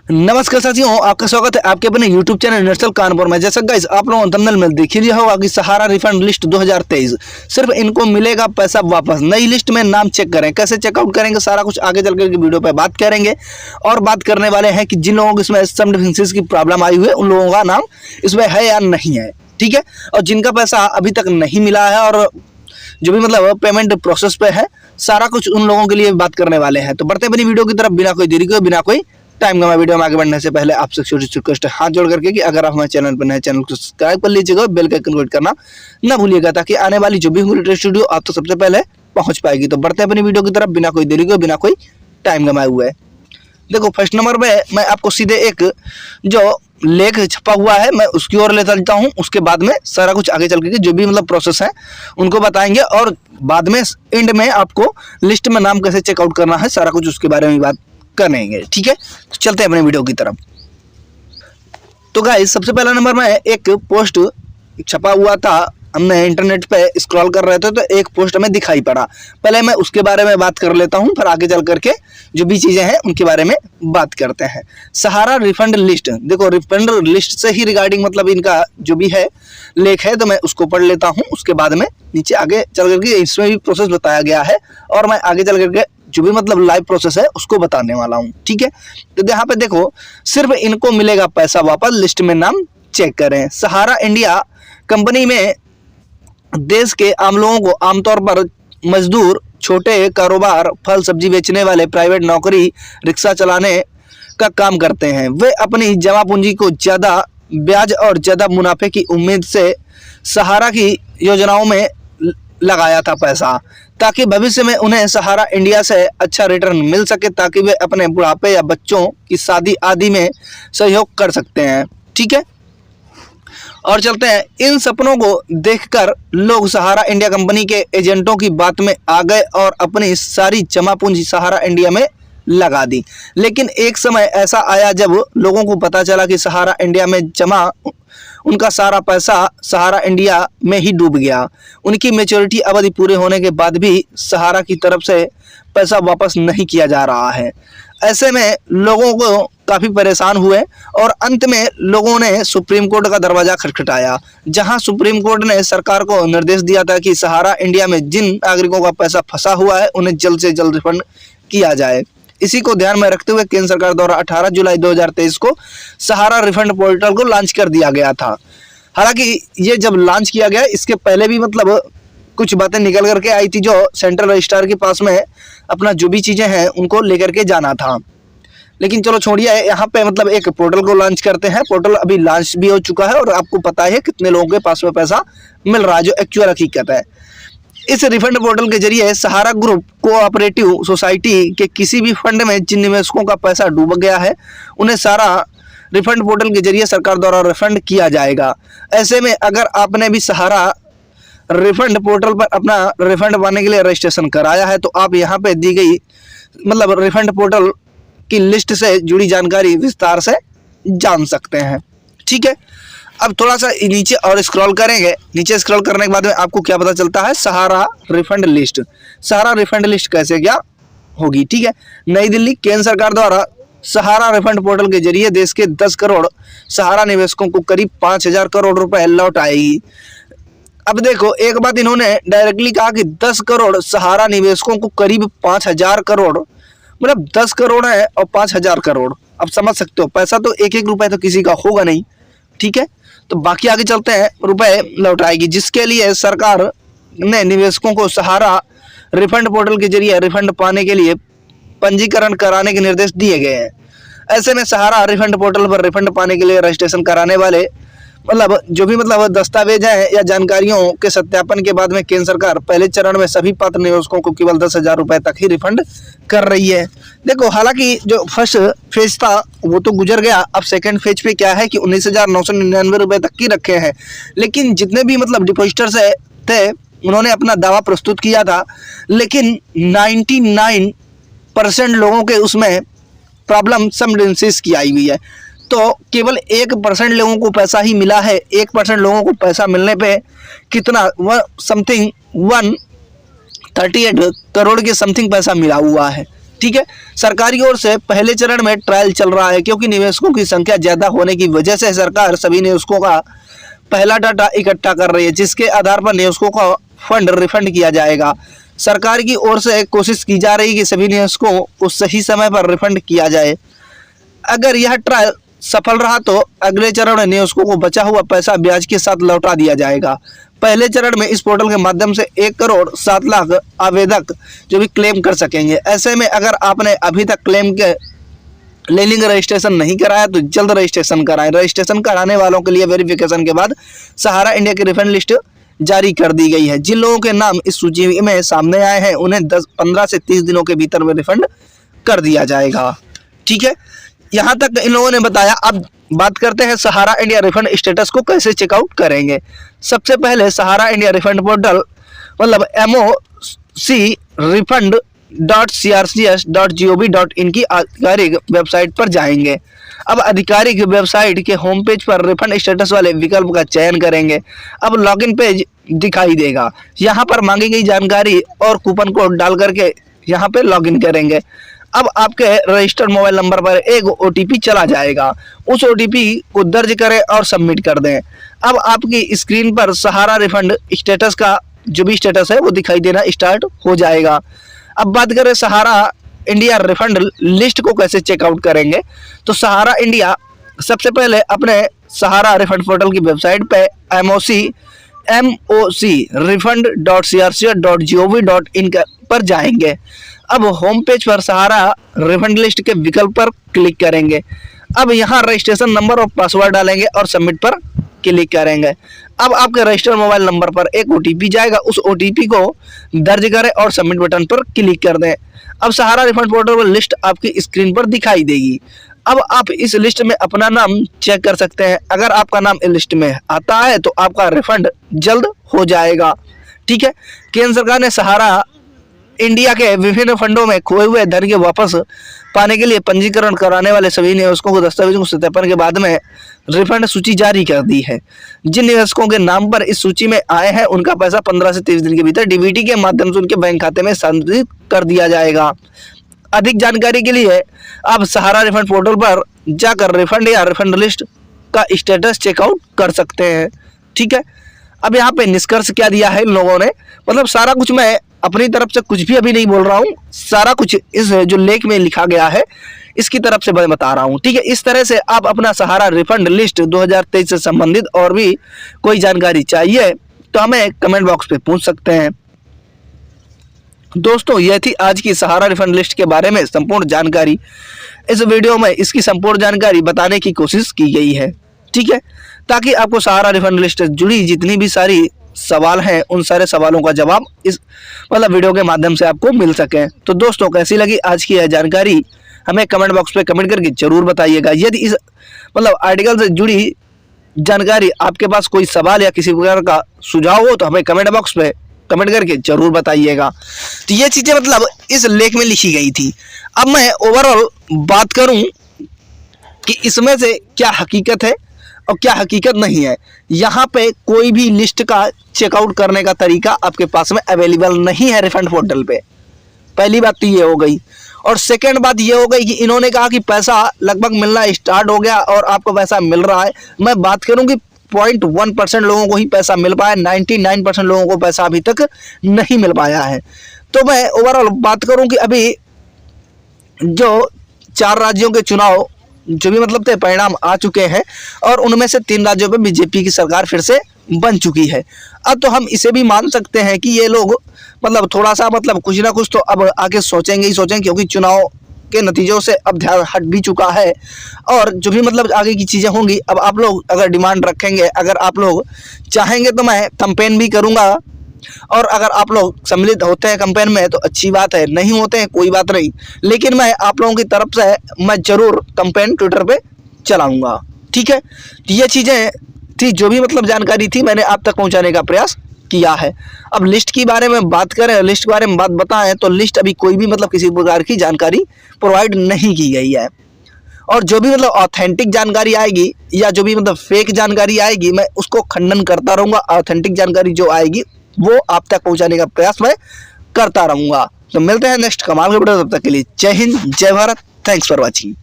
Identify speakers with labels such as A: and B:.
A: नमस्कार साथियों, आपका स्वागत है आपके अपने YouTube चैनल नेशनल कानपुर में। जैसा गाइस आप लोगों ने थंबनेल में देख लिया होगा कि सहारा रिफंड लिस्ट 2023 सिर्फ इनको मिलेगा पैसा वापस। नई लिस्ट में नाम चेक करें, कैसे चेकआउट करेंगे सारा कुछ आगे चल कर वीडियो पे बात करेंगे। और बात करने वाले हैं कि जिन लोगों को इसमें सम डिफरेंसेस की प्रॉब्लम आई हुई है उन लोगों का नाम इसमें है या नहीं है, ठीक है। और जिनका पैसा अभी तक नहीं मिला है और जो भी मतलब पेमेंट प्रोसेस पे है, सारा कुछ उन लोगों के लिए बात करने वाले हैं। तो बढ़ते अपनी वीडियो की तरफ बिना कोई देरी के, बिना कोई टाइम का। वीडियो में आगे बढ़ने से पहले आपसे छोटी रिक्वेस्ट है हाथ जोड़ करके कि अगर आप हमारे चैनल पर नए, चैनल को सब्सक्राइब कर लीजिएगा, बेल का आइकन क्लिक करना ना भूलिएगा ताकि आने वाली जो भी लेटेस्ट वीडियो आप तो सबसे पहले पहुंच पाएगी। तो बढ़ते हैं अपनी वीडियो की तरफ बिना कोई देरी के, बिना कोई टाइम गवाए हुए। देखो फर्स्ट नंबर पे मैं आपको सीधे एक जो लेख छपा हुआ है मैं उसकी ओर ले चलता हूं। उसके बाद में सारा कुछ आगे चल के जो भी मतलब प्रोसेस है उनको बताएंगे और बाद में एंड में आपको लिस्ट में नाम कैसे चेकआउट करना है सारा कुछ उसके बारे में बात करेंगे, ठीक है। तो चलते हैं अपने वीडियो की तरफ। तो गाइस सबसे पहला नंबर में एक पोस्ट छपा हुआ था, हमने इंटरनेट पे स्क्रॉल कर रहे थे तो एक पोस्ट हमें दिखाई पड़ा। पहले मैं उसके बारे में बात कर लेता हूं, फिर आगे चल करके जो भी चीजें हैं उनके बारे में बात करते हैं। सहारा रिफंड लिस्ट, देखो रिफंड लिस्ट से ही रिगार्डिंग मतलब इनका जो भी है लेख है तो मैं उसको पढ़ लेता हूं। उसके बाद में नीचे आगे चल करके इसमें भी प्रोसेस बताया गया है और मैं आगे चल करके जो भी मतलब लाइव प्रोसेस है उसको बताने वाला हूं, ठीक है। तो यहाँ पे देखो सिर्फ इनको मिलेगा पैसा वापस, लिस्ट में नाम चेक करें। सहारा इंडिया कंपनी में देश के आम लोगों को आमतौर पर मजदूर, छोटे कारोबार, फल सब्जी बेचने वाले, प्राइवेट नौकरी, रिक्शा चलाने का काम करते हैं। वे अपनी जमा पूंजी को ज्यादा ब्याज और ज्यादा मुनाफे की उम्मीद से सहारा की योजनाओं में लगाया था पैसा, ताकि भविष्य में उन्हें सहारा इंडिया से अच्छा रिटर्न मिल सके, ताकि वे अपने बुढ़ापे या बच्चों की शादी आदि में सहयोग कर सकते हैं, ठीक है। और चलते हैं, इन सपनों को देखकर लोग सहारा इंडिया कंपनी के एजेंटों की बात में आ गए और अपनी सारी जमा पूंजी सहारा इंडिया में लगा दी। लेकिन एक समय ऐसा आया जब लोगों को पता चला कि सहारा इंडिया में जमा उनका सारा पैसा सहारा इंडिया में ही डूब गया। उनकी मैच्योरिटी अवधि पूरे होने के बाद भी सहारा की तरफ से पैसा वापस नहीं किया जा रहा है। ऐसे में लोगों को काफ़ी परेशान हुए और अंत में लोगों ने सुप्रीम कोर्ट का दरवाज़ा खटखटाया, जहां सुप्रीम कोर्ट ने सरकार को निर्देश दिया था कि सहारा इंडिया में जिन नागरिकों का पैसा फंसा हुआ है उन्हें जल्द से जल्द रिफंड किया जाए। इसी को ध्यान में रखते हुए केंद्र सरकार द्वारा 18 जुलाई 2023 को सहारा रिफंड पोर्टल को लॉन्च कर दिया गया था। हालांकि ये जब लॉन्च किया गया इसके पहले भी मतलब कुछ बातें निकल करके आई थी, जो सेंट्रल रजिस्ट्रार के पास में अपना जो भी चीज़ें हैं उनको लेकर के जाना था। लेकिन चलो छोड़िए, यहाँ पे मतलब एक पोर्टल को लॉन्च करते हैं। पोर्टल अभी लॉन्च भी हो चुका है और आपको पता है कितने लोगों के पास में पैसा मिल रहा है, जो एक्चुअल हकीकत है। इस रिफंड पोर्टल के जरिए सहारा ग्रुप कोऑपरेटिव सोसाइटी के किसी भी फंड में जिन निवेशकों का पैसा डूब गया है उन्हें सारा रिफंड पोर्टल के जरिए सरकार द्वारा रिफंड किया जाएगा। ऐसे में अगर आपने भी सहारा रिफंड पोर्टल पर अपना रिफंड पाने के लिए रजिस्ट्रेशन कराया है तो आप यहाँ पे दी गई मतलब रिफंड पोर्टल की लिस्ट से जुड़ी जानकारी विस्तार से जान सकते हैं, ठीक है। अब थोड़ा सा नीचे और स्क्रॉल करेंगे। नीचे स्क्रॉल करने के बाद में आपको क्या पता चलता है, सहारा रिफंड लिस्ट। सहारा रिफंड लिस्ट कैसे क्या होगी, ठीक है। नई दिल्ली, केंद्र सरकार द्वारा सहारा रिफंड पोर्टल के जरिए देश के 10 करोड़ सहारा निवेशकों को करीब 5,000 करोड़ रुपए लौट आएगी। अब देखो एक बात इन्होंने डायरेक्टली कहा कि 10 करोड़ सहारा निवेशकों को करीब 5,000 करोड़, मतलब 10 करोड़ है और 5,000 करोड़। अब समझ सकते हो पैसा तो एक एक रुपए तो किसी का होगा नहीं, ठीक है। तो बाकी आगे चलते हैं, रुपए लौटाएगी, जिसके लिए सरकार ने निवेशकों को सहारा रिफंड पोर्टल के जरिए रिफंड पाने के लिए पंजीकरण कराने के निर्देश दिए गए हैं। ऐसे में सहारा रिफंड पोर्टल पर रिफंड पाने के लिए रजिस्ट्रेशन कराने वाले मतलब जो भी मतलब दस्तावेज हैं या जानकारियों के सत्यापन के बाद में केंद्र सरकार पहले चरण में सभी पात्र निवेशकों को केवल 10,000 रुपए तक ही रिफंड कर रही है। देखो हालांकि जो फर्स्ट फेज था वो तो गुजर गया, अब सेकंड फेज पे क्या है कि 19,999 रुपए तक की रखे हैं। लेकिन जितने भी मतलब डिपॉजिटर्स थे उन्होंने अपना दावा प्रस्तुत किया था, लेकिन 99% लोगों के उसमें प्रॉब्लम सम डिफरेंसेस की आई हुई है। तो केवल 1% लोगों को पैसा ही मिला है। 1% लोगों को पैसा मिलने पे कितना समथिंग 138 करोड़ के समथिंग पैसा मिला हुआ है, ठीक है। सरकार की ओर से पहले चरण में ट्रायल चल रहा है, क्योंकि निवेशकों की संख्या ज़्यादा होने की वजह से सरकार सभी निवेशकों का पहला डाटा इकट्ठा कर रही है, जिसके आधार पर निवेशकों का फंड रिफंड किया जाएगा। सरकार की ओर से कोशिश की जा रही है कि सभी निवेशकों को सही समय पर रिफंड किया जाए। अगर यह ट्रायल सफल रहा तो अगले चरण में निवेशकों को बचा हुआ पैसा ब्याज के साथ लौटा दिया जाएगा। पहले चरण में इस पोर्टल के माध्यम से 1,07,00,000 आवेदक जो भी क्लेम कर सकेंगे। ऐसे में अगर आपने अभी तक क्लेम के लेनिंग रजिस्ट्रेशन नहीं कराया तो जल्द रजिस्ट्रेशन कराएं। रजिस्ट्रेशन कराने वालों के लिए वेरिफिकेशन के बाद सहारा इंडिया की रिफंड लिस्ट जारी कर दी गई है। जिन लोगों के नाम इस सूची में सामने आए हैं उन्हें 15 से 30 दिनों के भीतर में रिफंड कर दिया जाएगा। ठीक है, यहाँ तक इन लोगों ने बताया। अब बात करते हैं सहारा इंडिया रिफंड स्टेटस को कैसे चेकआउट करेंगे। सबसे पहले सहारा इंडिया रिफंड पोर्टल मतलब MOC-refund.crcs.gov.in की आधिकारिक वेबसाइट पर जाएंगे। अब आधिकारिक वेबसाइट के होम पेज पर रिफंड स्टेटस वाले विकल्प का चयन करेंगे। अब लॉगिन पेज दिखाई देगा। यहाँ पर मांगी गई जानकारी और कूपन कोड डाल करके यहाँ पे लॉगिन करेंगे। अब आपके रजिस्टर्ड मोबाइल नंबर पर एक OTP चला जाएगा। उस OTP को दर्ज करें और सबमिट कर दें। अब आपकी स्क्रीन पर सहारा रिफंड स्टेटस का जो भी स्टेटस है वो दिखाई देना स्टार्ट हो जाएगा। अब बात करें सहारा इंडिया रिफंड लिस्ट को कैसे चेकआउट करेंगे, तो सहारा इंडिया सबसे पहले अपने सहारा रिफंड पोर्टल की वेबसाइट पे MOC-refund.crcs.gov.in पर जाएंगे। अब होम पेज पर सहारा रिफंड लिस्ट के विकल्प पर क्लिक करेंगे। अब यहाँ रजिस्ट्रेशन नंबर और पासवर्ड डालेंगे और सबमिट पर क्लिक करेंगे। अब आपके रजिस्टर्ड मोबाइल नंबर पर एक OTP जाएगा। उस OTP को दर्ज करें और सबमिट बटन पर क्लिक कर दें। अब सहारा रिफंड पोर्टल पर लिस्ट आपकी स्क्रीन पर दिखाई देगी। अब आप इस लिस्ट में अपना नाम चेक कर सकते हैं। अगर आपका नाम इस लिस्ट में आता है तो आपका रिफंड जल्द हो जाएगा। ठीक है, केंद्र सरकार ने सहारा इंडिया के विभिन्न फंडों में खोए हुए धन के वापस पाने के लिए पंजीकरण कराने वाले सभी निवेशकों को दस्तावेजों को सत्यापन के बाद में रिफंड सूची जारी कर दी है। जिन निवेशकों के नाम पर इस सूची में आए हैं उनका पैसा 15 से 30 दिन के भीतर DBT के माध्यम से उनके बैंक खाते में स्थानांतरित कर दिया जाएगा। अधिक जानकारी के लिए आप सहारा रिफंड पोर्टल पर जाकर रिफंड या रिफंड लिस्ट का स्टेटस चेकआउट कर सकते हैं। ठीक है, अब यहाँ पे निष्कर्ष क्या दिया है इन लोगों ने, मतलब सारा कुछ मैं अपनी तरफ से कुछ भी अभी नहीं बोल रहा हूँ, सारा कुछ इस जो लेख में लिखा गया है इसकी तरफ से मैं बता रहा हूँ। ठीक है, इस तरह से आप अपना सहारा रिफंड लिस्ट 2023 से संबंधित और भी कोई जानकारी चाहिए तो हमें कमेंट बॉक्स पे पूछ सकते हैं। दोस्तों, यह थी आज की सहारा रिफंड लिस्ट के बारे में संपूर्ण जानकारी। इस वीडियो में इसकी संपूर्ण जानकारी बताने की कोशिश की गई है। ठीक है, ताकि आपको सहारा रिफंड लिस्ट से जुड़ी जितनी भी सारी सवाल हैं उन सारे सवालों का जवाब इस वीडियो के माध्यम से आपको मिल सके। तो दोस्तों, कैसी लगी आज की यह जानकारी हमें कमेंट बॉक्स पे कमेंट करके जरूर बताइएगा। यदि इस आर्टिकल से जुड़ी जानकारी आपके पास कोई सवाल या किसी प्रकार का सुझाव हो तो हमें कमेंट बॉक्स पे कमेंट करके जरूर बताइएगा। तो ये चीजें इस लेख में लिखी गई थी। अब मैं ओवरऑल बात करूं कि इसमें से क्या हकीकत है और क्या हकीकत नहीं है। यहाँ पे कोई भी लिस्ट का चेकआउट करने का तरीका आपके पास में अवेलेबल नहीं है रिफंड पोर्टल पे। पहली बात तो ये हो गई, और सेकंड बात ये हो गई कि इन्होंने कहा कि पैसा लगभग मिलना स्टार्ट हो गया और आपको पैसा मिल रहा है। मैं बात करूं कि 0.1% लोगों को ही पैसा मिल पाया, 99% लोगों को पैसा अभी तक नहीं मिल पाया है। तो मैं ओवरऑल बात करूं कि अभी जो 4 राज्यों के चुनाव जो भी थे परिणाम आ चुके हैं और उनमें से 3 राज्यों पे बीजेपी की सरकार फिर से बन चुकी है। अब तो हम इसे भी मान सकते हैं कि ये लोग थोड़ा सा कुछ ना कुछ तो अब आगे सोचेंगे ही सोचेंगे, क्योंकि चुनाव के नतीजों से अब ध्यान हट भी चुका है। और जो भी आगे की चीज़ें होंगी, अब आप लोग अगर डिमांड रखेंगे, अगर आप लोग चाहेंगे तो मैं कैंपेन भी करूँगा, और अगर आप लोग सम्मिलित होते हैं कैंपेन में तो अच्छी बात है, नहीं होते हैं कोई बात नहीं, लेकिन मैं आप लोगों की तरफ से मैं जरूर कैंपेन ट्विटर पे चलाऊंगा। ठीक है, तो ये चीज़ें थी जो भी जानकारी थी मैंने आप तक पहुंचाने का प्रयास किया है। अब लिस्ट के बारे में बात करें, लिस्ट के बारे में बात बताएं तो लिस्ट अभी कोई भी किसी प्रकार की जानकारी प्रोवाइड नहीं की गई है। और जो भी ऑथेंटिक जानकारी आएगी या जो भी फेक जानकारी आएगी मैं उसको खंडन करता रहूँगा। ऑथेंटिक जानकारी जो आएगी वो आप तक पहुंचाने का प्रयास मैं करता रहूंगा। तो मिलते हैं नेक्स्ट कमाल के वीडियो, तब तक के लिए जय हिंद जय भारत, थैंक्स फॉर वॉचिंग।